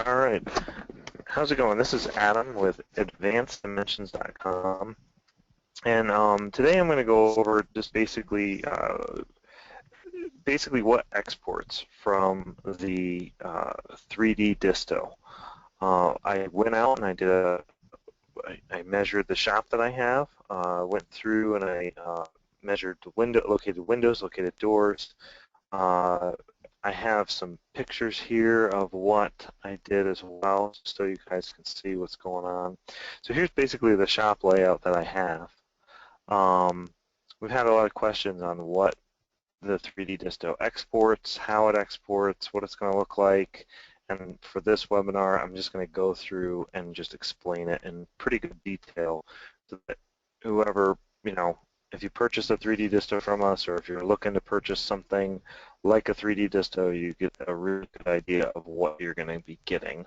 All right, how's it going? This is Adam with AdvancedDimensions.com, and today I'm going to go over just basically what exports from the 3D Disto. I went out and I measured the shop that I have, went through and I measured the located windows, located doors. I have some pictures here of what I did as well, so you guys can see what's going on. So here's basically the shop layout that I have. We've had a lot of questions on what the 3D Disto exports, how it exports, what it's going to look like, and for this webinar I'm just going to go through and just explain it in pretty good detail so that whoever, if you purchase a 3D Disto from us, or if you're looking to purchase something like a 3D Disto, you get a really good idea of what you're going to be getting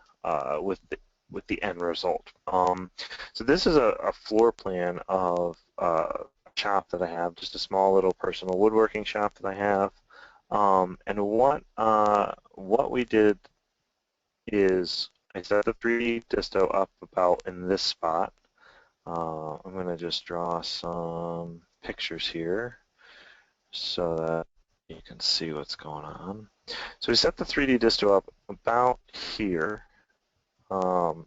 with the end result. So this is a floor plan of a shop that I have, just a small little personal woodworking shop that I have. And what we did is I set the 3D Disto up about in this spot. I'm going to just draw some pictures here so that you can see what's going on. So we set the 3D Disto up about here, and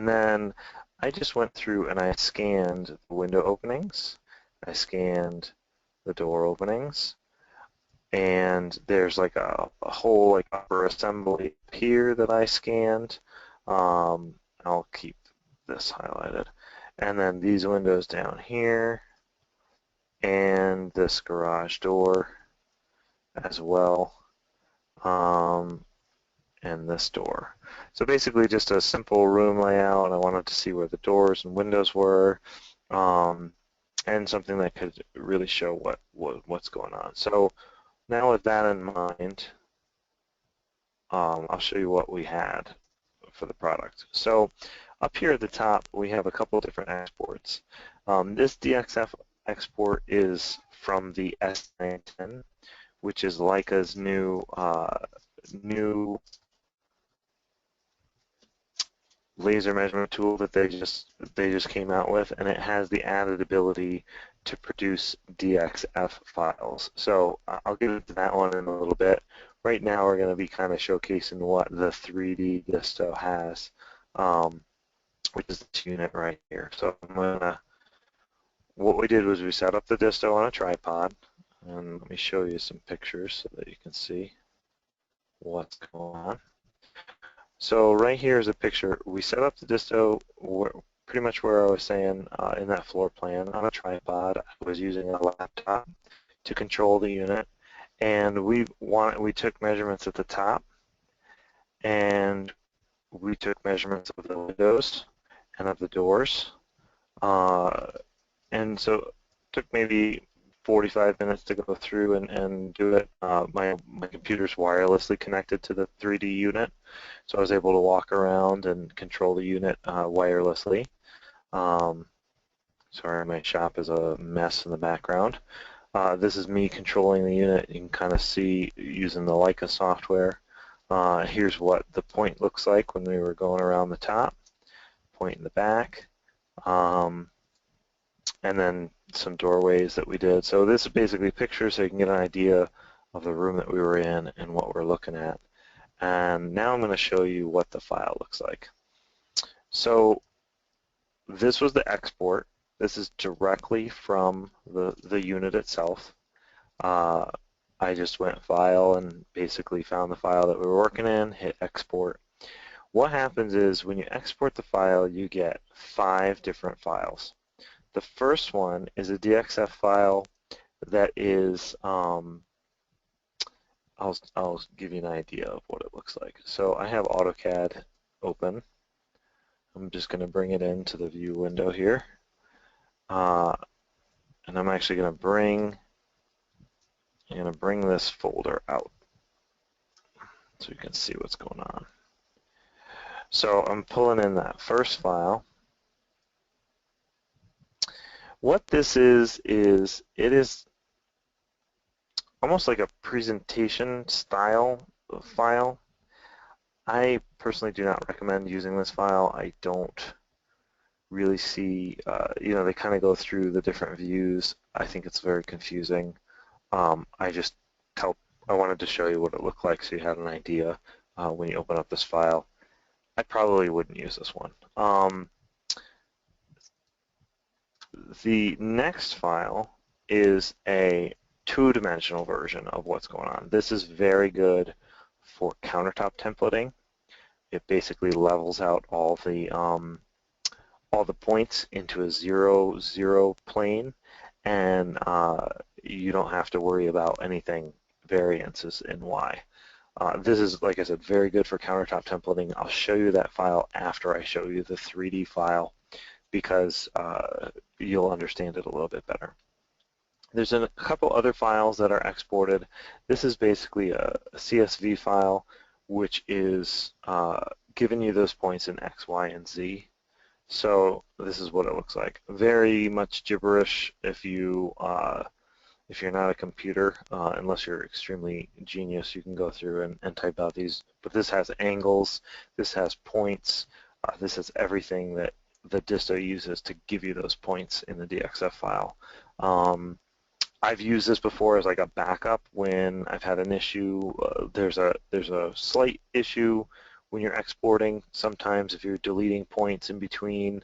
then I just went through and I scanned the window openings, I scanned the door openings, and there's like a whole upper assembly here that I scanned. I'll keep this highlighted. And then these windows down here, and this garage door as well, and this door. So basically just a simple room layout. I wanted to see where the doors and windows were, and something that could really show what's going on. So now with that in mind, I'll show you what we had for the product. So up here at the top, we have a couple of different exports. This DXF export is from the S910, which is Leica's new laser measurement tool that they just came out with, and it has the added ability to produce DXF files. So I'll get into that one in a little bit. Right now we're going to be kind of showcasing what the 3D Disto has, which is this unit right here. So what we did was we set up the Disto on a tripod, and let me show you some pictures so that you can see what's going on. So right here is a picture. We set up the Disto pretty much where I was saying in that floor plan on a tripod. I was using a laptop to control the unit, and we took measurements at the top, and we took measurements of the windows and of the doors, and so it took maybe 45 minutes to go through and do it. My computer's wirelessly connected to the 3D unit, so I was able to walk around and control the unit wirelessly. Sorry, my shop is a mess in the background. This is me controlling the unit. You can kind of see using the Leica software. Here's what the point looks like when we were going around the top, point in the back, and then some doorways that we did. So this is basically pictures so you can get an idea of the room that we were in and what we're looking at. And now I'm going to show you what the file looks like. So this was the export. This is directly from the unit itself. I just went File and basically found the file that we were working in, hit Export. What happens is when you export the file, you get 5 different files. The first one is a DXF file that is, I'll give you an idea of what it looks like. So I have AutoCAD open. I'm just going to bring it into the view window here. And I'm actually going to bring this folder out so you can see what's going on. So I'm pulling in that first file. What this is it is almost like a presentation style file. I personally do not recommend using this file. I don't really see, they kind of go through the different views. I think it's very confusing. I just I wanted to show you what it looked like so you had an idea when you open up this file. I probably wouldn't use this one. The next file is a two-dimensional version of what's going on. This is very good for countertop templating. It basically levels out all the points into a 0, 0 plane, and you don't have to worry about anything variances in Y. This is, like I said, very good for countertop templating. I'll show you that file after I show you the 3D file because you'll understand it a little bit better. There's a couple other files that are exported. This is basically a CSV file which is giving you those points in X, Y, and Z. So this is what it looks like. Very much gibberish if you're not a computer, unless you're extremely genius, you can go through and type out these. But this has angles, this has points, this is everything that the Disto uses to give you those points in the DXF file. I've used this before as like a backup when I've had an issue. There's a slight issue when you're exporting. Sometimes if you're deleting points in between,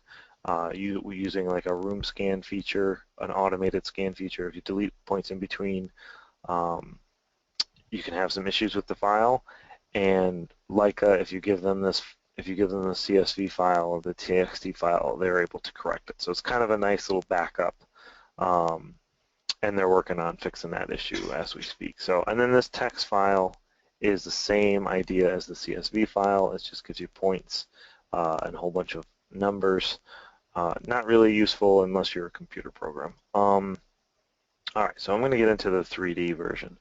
using like a room scan feature, an automated scan feature, if you delete points in between, you can have some issues with the file. And Leica, if you give them the CSV file or the TXT file, they're able to correct it. So it's kind of a nice little backup. And they're working on fixing that issue as we speak. So, and then this text file is the same idea as the CSV file. It just gives you points and a whole bunch of numbers. Not really useful unless you're a computer program. All right, so I'm going to get into the 3D version.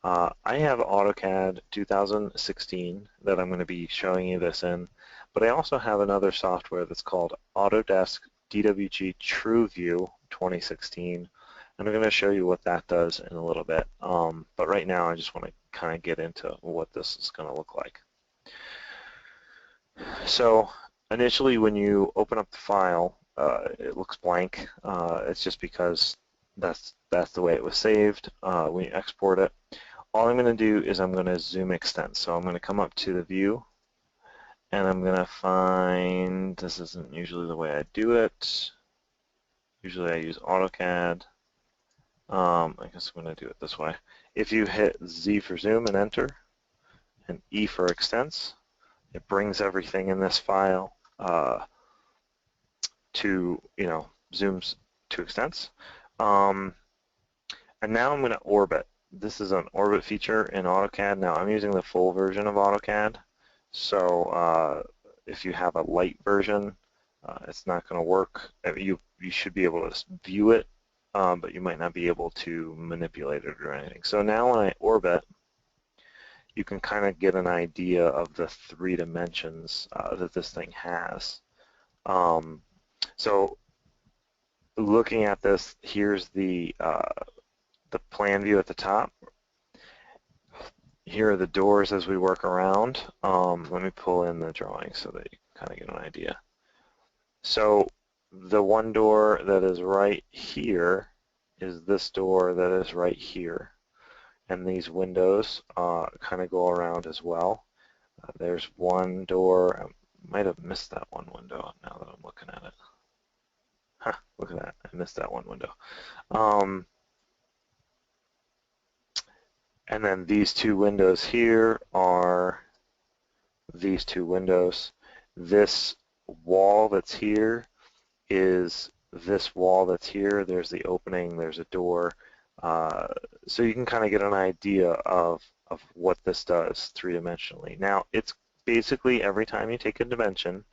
I have AutoCAD 2016 that I'm going to be showing you this in, but I also have another software that's called Autodesk TrueView 2016. And I'm going to show you what that does in a little bit. But right now I just want to kind of get into what this is going to look like. So initially when you open up the file, it looks blank. It's just because that's the way it was saved when you export it. All I'm going to do is I'm going to zoom extend. So I'm going to come up to the view and I'm going to find, this isn't usually the way I do it. Usually I use AutoCAD. I guess I'm going to do it this way. If you hit Z for zoom and enter, and E for extents, it brings everything in this file to, zooms to extents. And now I'm going to orbit. This is an orbit feature in AutoCAD. Now I'm using the full version of AutoCAD. So if you have a light version, it's not going to work. You should be able to view it. But you might not be able to manipulate it or anything. So now when I orbit, you can kind of get an idea of the 3 dimensions that this thing has. So looking at this, here's the plan view at the top. Here are the doors as we work around. Let me pull in the drawing so that you can kind of get an idea. So the one door that is right here is this door that is right here. And these windows kind of go around as well. There's one door. I might have missed that one window now that I'm looking at it. Huh, look at that. I missed that one window. And then these two windows here are these two windows. This wall that's here is this wall that's here. There's the opening, there's a door. So you can kind of get an idea of what this does three-dimensionally. Now, it's basically every time you take a dimension,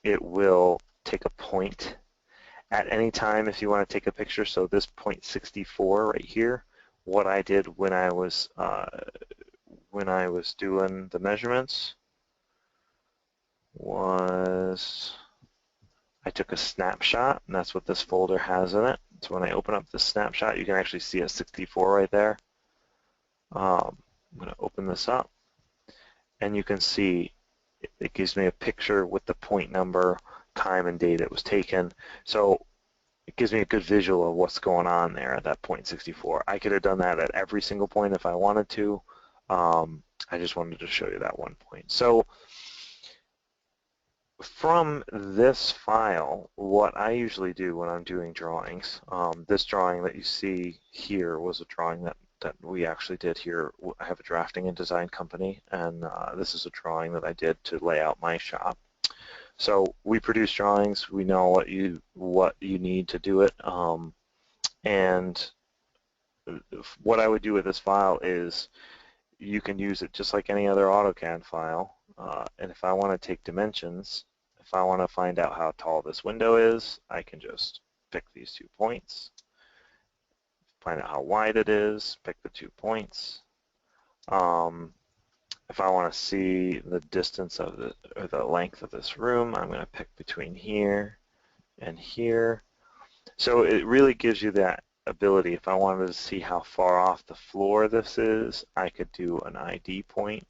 it will take a point at any time if you want to take a picture. So this point 64 right here, what I did when I was doing the measurements was I took a snapshot, and that's what this folder has in it. So when I open up this snapshot, you can actually see a 64 right there. I'm going to open this up. and you can see it gives me a picture with the point number, time and date it was taken. So it gives me a good visual of what's going on there at that point 64. I could have done that at every single point if I wanted to. I just wanted to show you that one point. So from this file, what I usually do when I'm doing drawings, this drawing that you see here was a drawing that we actually did here. I have a drafting and design company, and this is a drawing that I did to lay out my shop. So we produce drawings. We know what you need to do it, and what I would do with this file is you can use it just like any other AutoCAD file. And if I want to take dimensions, if I want to find out how tall this window is, I can just pick these 2 points, find out how wide it is, pick the 2 points. If I want to see the distance of the length of this room, I'm going to pick between here and here. So it really gives you that ability. If I wanted to see how far off the floor this is, I could do an ID point.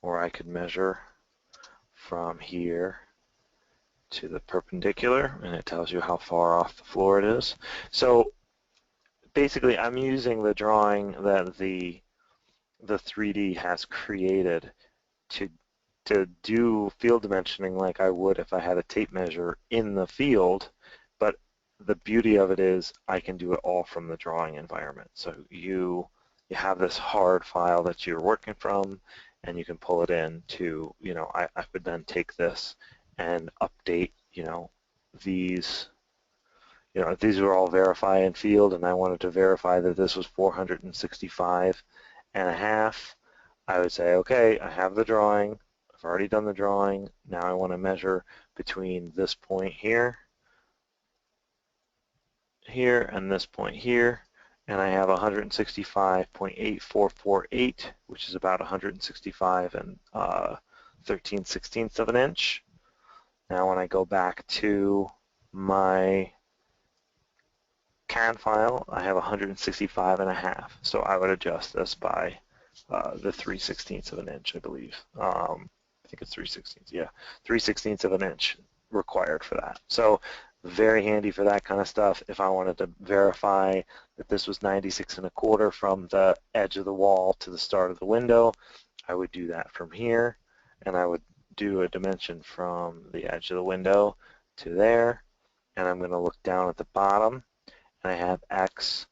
Or I could measure from here to the perpendicular, and it tells you how far off the floor it is. So basically, I'm using the drawing that the 3D has created to do field dimensioning like I would if I had a tape measure in the field, but the beauty of it is I can do it all from the drawing environment. So you have this hard file that you're working from, and you can pull it in to, I would then take this and update, these, these are all verify in field, and I wanted to verify that this was 465 and a half. I would say, okay, I have the drawing. I've already done the drawing. Now I want to measure between this point here, and this point here. And I have 165.8448, which is about 165 and 13/16 of an inch. Now when I go back to my CAD file, I have 165 and a half. So I would adjust this by the 3/16 of an inch, I believe. I think it's 3/16, yeah, 3/16 of an inch required for that. So very handy for that kind of stuff. If I wanted to verify that this was 96 1/4 from the edge of the wall to the start of the window, I would do that from here, and I would do a dimension from the edge of the window to there, and I'm going to look down at the bottom, and I have X,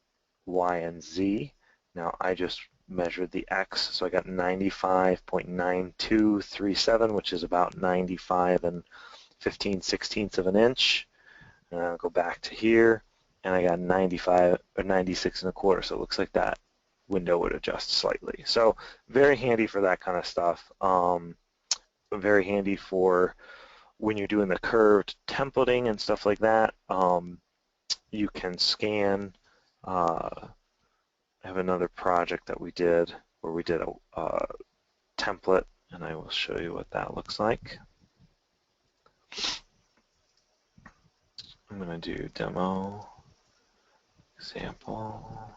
Y, and Z. Now I just measured the X, so I got 95.9237, which is about 95 and 15/16 of an inch. And I'll go back to here, and I got 95 or 96 1/4. So it looks like that window would adjust slightly. So very handy for that kind of stuff. Very handy for when you're doing the curved templating and stuff like that. You can scan. I have another project that we did where we did a template, and I will show you what that looks like. I'm going to do demo, example,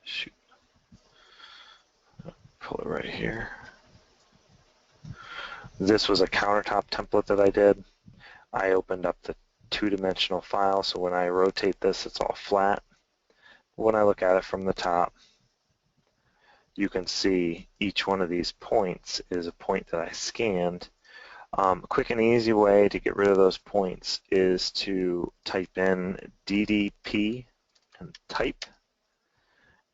shoot, pull it right here. This was a countertop template that I did. I opened up the 2-dimensional file, so when I rotate this, it's all flat. When I look at it from the top, you can see each one of these points is a point that I scanned. A quick and easy way to get rid of those points is to type in DDP and type,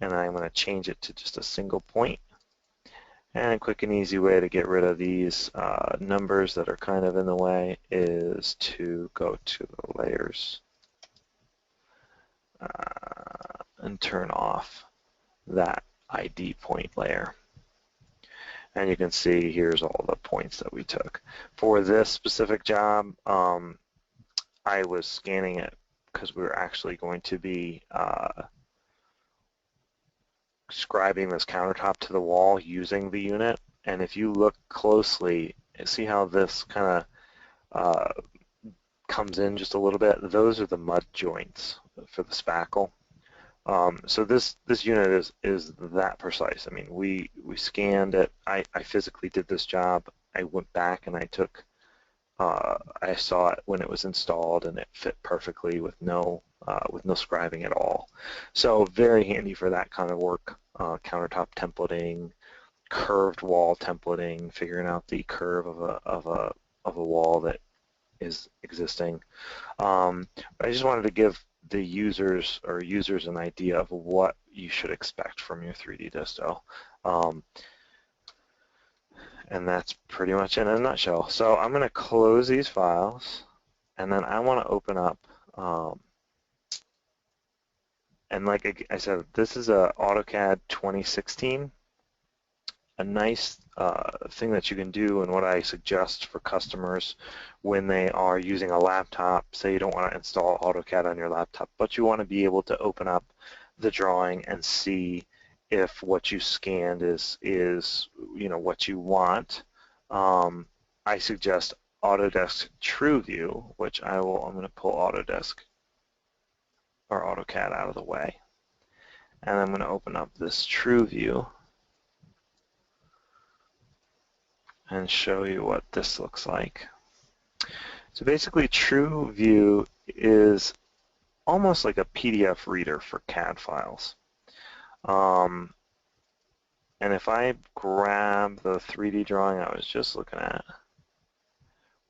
and I'm going to change it to just a single point. And a quick and easy way to get rid of these numbers that are kind of in the way is to go to the layers and turn off that ID point layer. And you can see here's all the points that we took. For this specific job, I was scanning it because we were actually going to be scribing this countertop to the wall using the unit. And if you look closely, see how this kind of comes in just a little bit? Those are the mud joints spackle. So this unit is that precise. I mean, we scanned it. I physically did this job. I went back and I took. I saw it when it was installed, and it fit perfectly with no scribing at all. So very handy for that kind of work. Countertop templating, curved wall templating, figuring out the curve of a wall that is existing. I just wanted to give the users an idea of what you should expect from your 3D Disto. And that's pretty much in a nutshell. So I'm going to close these files, and then I want to open up, and like I said, this is a AutoCAD 2016. A nice thing that you can do, and what I suggest for customers when they are using a laptop, say you don't want to install AutoCAD on your laptop, but you want to be able to open up the drawing and see if what you scanned is what you want. I suggest Autodesk TrueView, which I'm going to pull Autodesk or AutoCAD out of the way, and I'm going to open up this TrueView and show you what this looks like. So basically, TrueView is almost like a PDF reader for CAD files. And if I grab the 3D drawing I was just looking at,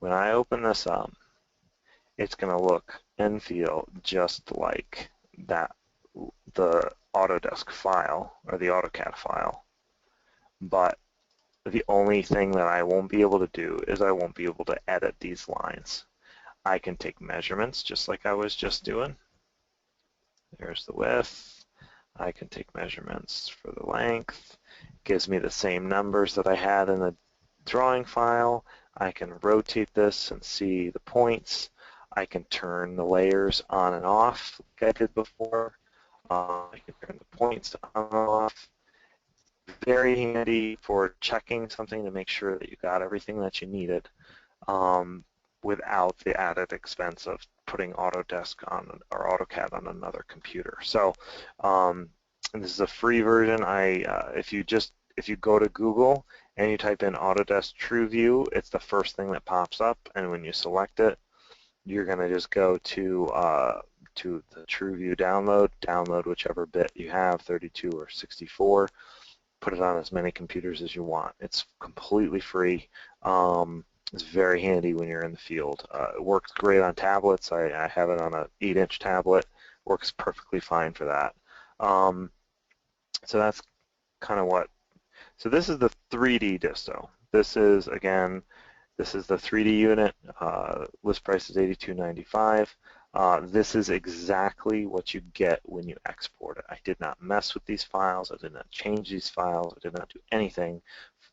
when I open this up, it's going to look and feel just like the Autodesk file or the AutoCAD file. But the only thing that I won't be able to do is I won't be able to edit these lines. I can take measurements just like I was just doing. There's the width. I can take measurements for the length. It gives me the same numbers that I had in the drawing file. I can rotate this and see the points. I can turn the layers on and off like I did before. I can turn the points on and off. Very handy for checking something to make sure that you got everything that you needed without the added expense of putting Autodesk on or AutoCAD on another computer. So and this is a free version. If you go to Google and you type in Autodesk TrueView, it's the first thing that pops up, and when you select it, you're going to just go to the TrueView download whichever bit you have, 32 or 64. Put it on as many computers as you want. It's completely free. It's very handy when you're in the field. It works great on tablets. I have it on an 8-inch tablet. Works perfectly fine for that. So that's kind of what. So this is the 3D Disto. This is the 3D unit. List price is $82.95. This is exactly what you get when you export it. I did not mess with these files. I did not change these files. I did not do anything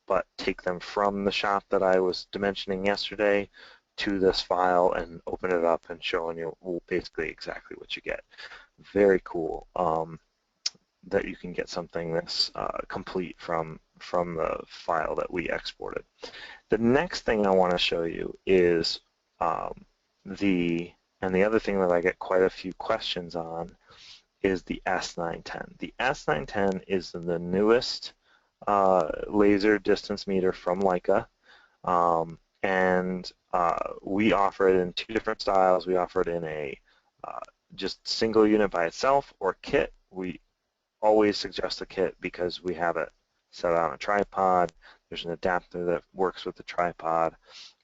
but take them from the shop that I was dimensioning yesterday to this file and open it up and showing you basically exactly what you get. Very cool that you can get something this complete from the file that we exported. The next thing I want to show you is the other thing that I get quite a few questions on is the S910. The S910 is the newest laser distance meter from Leica, and we offer it in two different styles. We offer it in a just single unit by itself or kit. We always suggest a kit because we have it set on a tripod. There's an adapter that works with the tripod,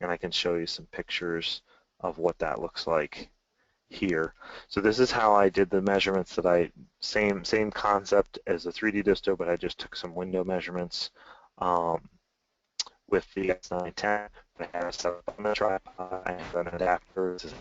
and I can show you some pictures of what that looks like here. So this is how I did the measurements same concept as the 3D Disto, but I just took some window measurements with the S910. I had it set up on the tripod. I have an adapter. This is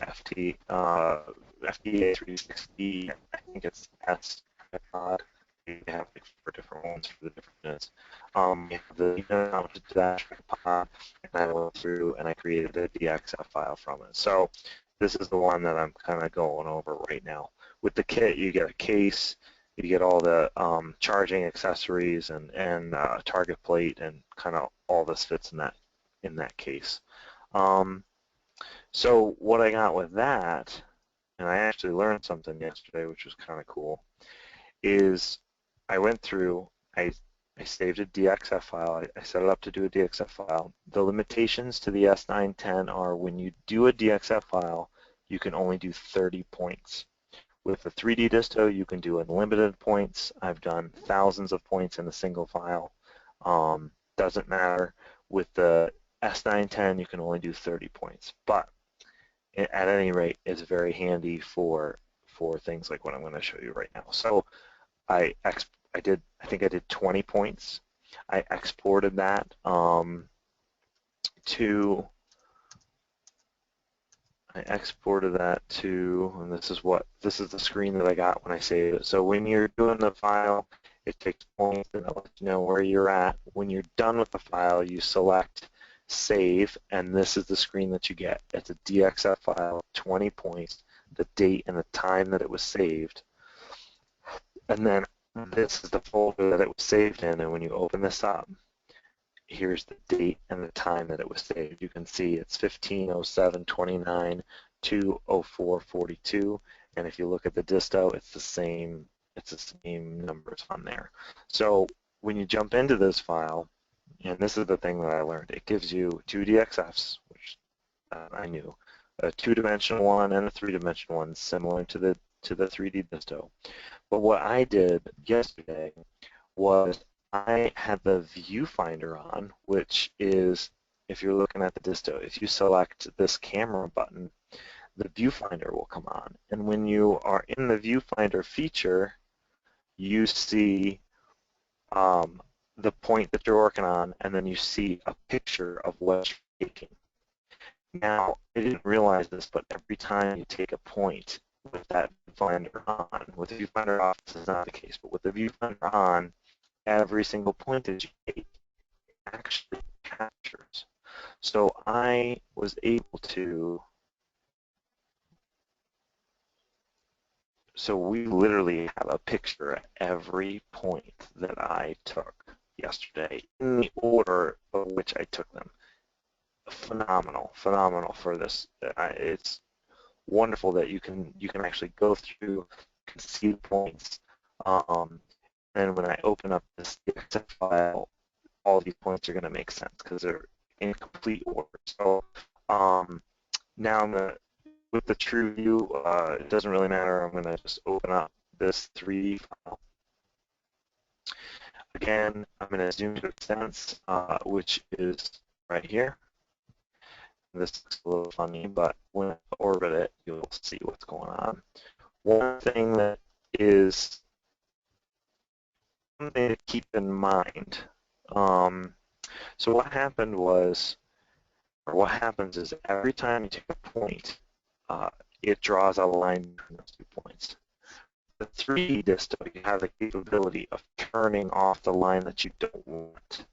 FTA360. I think it's S tripod. You have like 4 different ones for the different units. You have the unit mounted to that tripod, and I went through and I created a DXF file from it. So this is the one that I'm kind of going over right now. With the kit, you get a case, you get all the charging accessories and target plate, and kind of all this fits in that case. So what I got with that, and I actually learned something yesterday, which was kind of cool, is I went through, I saved a DXF file. I set it up to do a DXF file. The limitations to the S910 are when you do a DXF file, you can only do 30 points. With the 3D Disto, you can do unlimited points. I've done thousands of points in a single file. Doesn't matter. With the S910, you can only do 30 points. But at any rate, it's very handy for things like what I'm going to show you right now. So I think I did 20 points. I exported that to, and this is the screen that I got when I saved it. So when you're doing the file, it takes points and it lets you know where you're at. When you're done with the file, you select save, and this is the screen that you get. It's a DXF file, 20 points, the date and the time that it was saved. And then this is the folder that it was saved in, and when you open this up, here's the date and the time that it was saved. You can see it's 15/07/29 to 04/42, and if you look at the disto, it's the same numbers on there. So when you jump into this file, and this is the thing that I learned, it gives you two DXFs, which I knew, a two-dimensional one and a three-dimensional one, similar to the 3D disto. But what I did yesterday was I had the viewfinder on, which is, if you're looking at the disto, if you select this camera button, the viewfinder will come on. And when you are in the viewfinder feature, you see the point that you're working on, and then you see a picture of what you're taking. Now, I didn't realize this, but every time you take a point with that viewfinder on, with the viewfinder off, this is not the case, but with the viewfinder on, every single point that you take actually captures. So I was able to, so we literally have a picture at every point that I took yesterday in the order of which I took them. Phenomenal for this. It's wonderful that you can actually go through, you can see the points. And when I open up this DXF file, all these points are going to make sense because they're in complete order. So now I'm going to, with the TrueView, it doesn't really matter. I'm going to just open up this 3D file. Again, I'm going to zoom to extents, which is right here. This looks a little funny, but when I orbit it, you'll see what's going on. One thing that is something to keep in mind. So what happened was, or what happens is every time you take a point, it draws a line between those 2 points. The 3D disto, you have the capability of turning off the line that you don't want.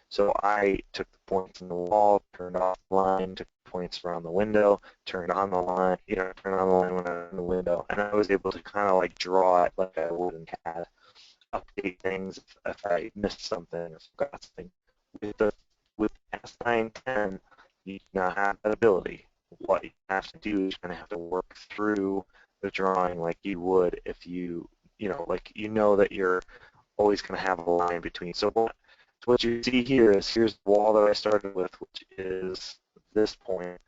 So I took the points in the wall, turned off the line, took the points around the window, turned on the line, turned on the line when I was in the window, and I was able to kind of like draw it like I would in CAD, update things if I missed something or forgot something. With S910, you now have that ability. What you have to do is you're going to have to work through the drawing like you would if that you're always going to have a line between. So what you see here is, here's the wall that I started with, which is this point.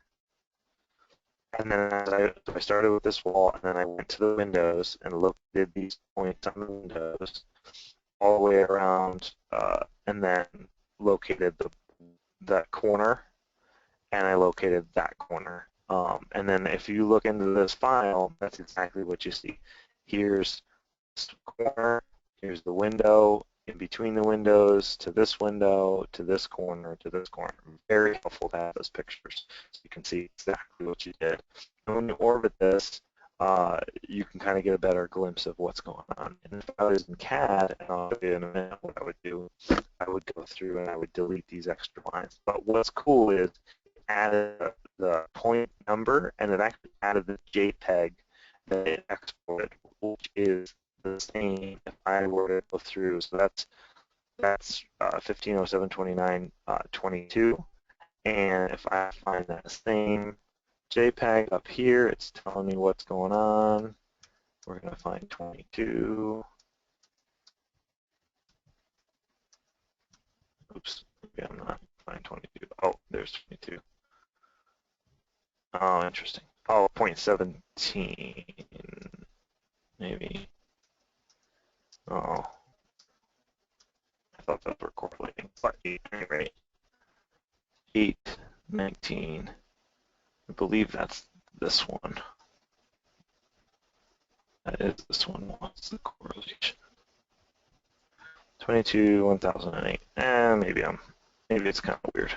And then I started with this wall, and then I went to the windows and located these points on the windows all the way around, and then located that corner, and I located that corner. And then if you look into this file, that's exactly what you see. Here's this corner, here's the window, in between the windows, to this window, to this corner, to this corner. Very helpful to have those pictures so you can see exactly what you did. And when you orbit this, you can kind of get a better glimpse of what's going on. And if I was in CAD, and I'll show you in a minute what I would do, I would go through and I would delete these extra lines. But what's cool is it added the point number, and it actually added the JPEG that it exported, which is the same if I were to go through. So that's 15/07/29/22, and if I find that same JPEG up here, it's telling me what's going on. We're going to find 22. Oops, maybe I'm not finding 22. Oh, there's 22. Oh, interesting. Oh, 0.17, maybe. Oh, I thought those were correlating. But at any rate, 819. I believe that's this one. That is this one. What's the correlation? 22, 1008. Maybe it's kind of weird.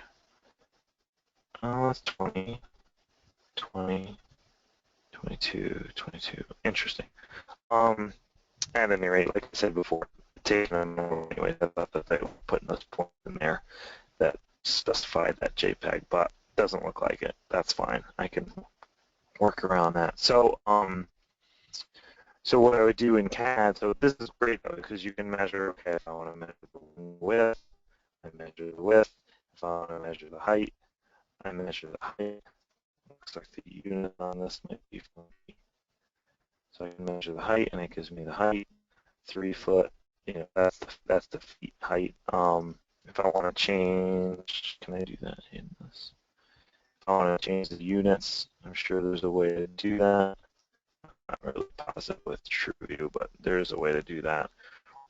Oh, that's 20, 20, 22, 22. Interesting. At any rate, like I said before, taking a number anyway, I thought that they were putting those points in there that specified that JPEG, but doesn't look like it. That's fine. I can work around that. So, so what I would do in CAD, so this is great though, because you can measure, okay, if I want to measure the width, I measure the width. If I want to measure the height, I measure the height. Looks like the unit on this might be funky. So I can measure the height, and it gives me the height, 3 foot. You know, that's the feet height. If I want to change, can I do that in this? If I want to change the units, I'm sure there's a way to do that. I'm not really positive with TrueView, but there's a way to do that.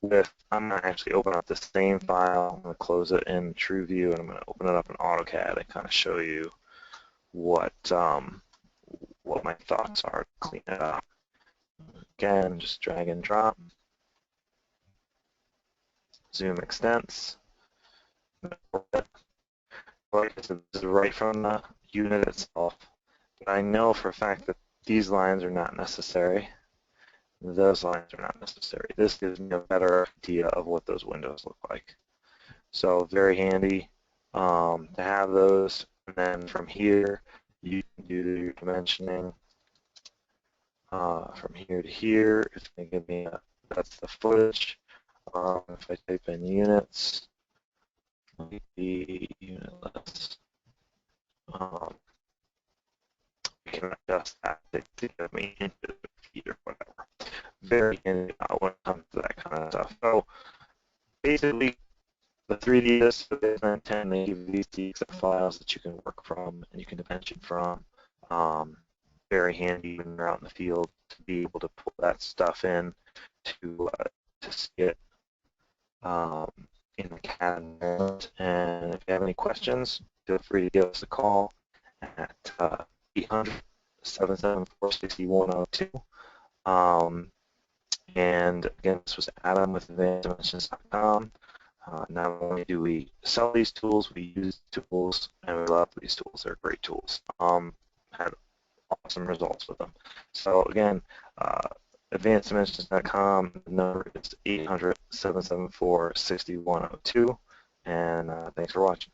I'm going to actually open up the same file. I'm going to close it in TrueView, and I'm going to open it up in AutoCAD and kind of show you what my thoughts are to clean it up. Again, just drag and drop. Zoom extents. Like I said, this is right from the unit itself. But I know for a fact that these lines are not necessary. Those lines are not necessary. This gives me a better idea of what those windows look like. So very handy to have those. And then from here, you can do your dimensioning. From here to here, it's going to give me that's the footage. If I type in units, the unit list, we can adjust that to give me into the feed or whatever. Very handy when it comes to that kind of stuff. So basically, the 3D Disto S910, they give you these DXF files that you can work from and you can dimension from. Very handy when you're out in the field to be able to pull that stuff in to see it in the CAD environment. And if you have any questions, feel free to give us a call at 800-774-6102. And again, this was Adam with AdamWithInventionDimensions.com. Not only do we sell these tools, we use tools, and we love these tools. They're great tools. Had awesome results with them. So again, AdvancedDimensions.com. The number is 800-774-6102. And thanks for watching.